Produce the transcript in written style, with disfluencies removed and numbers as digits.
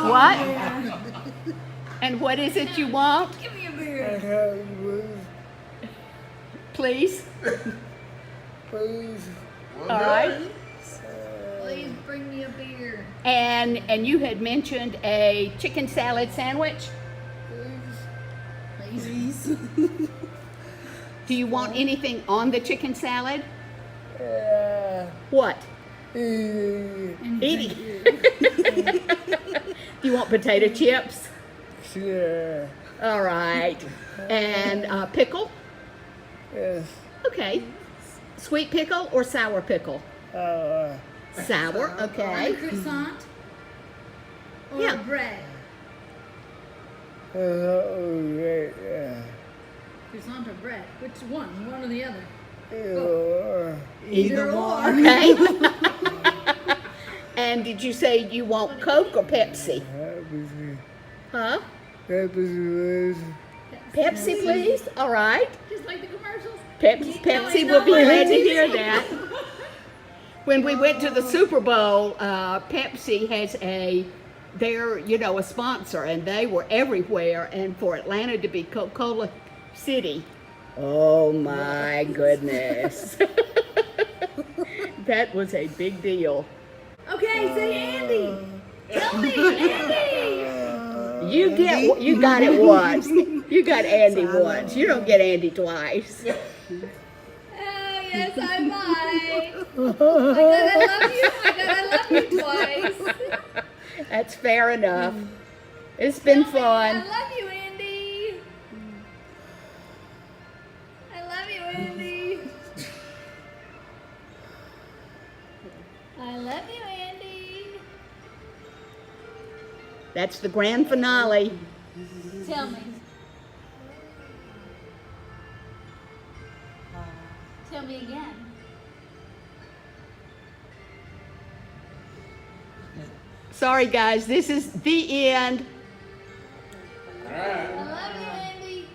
What? And what is it you want? Give me a beer. Please? Please. All right. Please bring me a beer. And you had mentioned a chicken salad sandwich. Please. Do you want anything on the chicken salad? Yeah. What? Eating. Eating. Do you want potato chips? Yeah. All right. And pickle? Yes. Okay. Sweet pickle or sour pickle? Sour, On a okay. croissant? Or Yeah. bread? Yeah. Croissant or bread? Which one? One or the other? Either Either or. Okay. And did you say you want Coke or Pepsi? Huh? Pepsi, please. All right. Just like the commercials? Pepsi will be glad to hear that. When we went to the Super Bowl, Pepsi has they're a sponsor, and they were everywhere. And for Atlanta to be Coca-Cola City, oh my goodness, that was a big deal. Okay, say Andy. Tell me, Andy. You got it once. You got Andy once. You don't get Andy twice. Oh, yes, I might. I love you twice. That's fair enough. It's been Tell me, fun. I love you, Andy. I love you, Andy. I love you, Andy. That's the grand finale. Tell me. Tell me again. Sorry, guys. This is the end. I love you, Andy.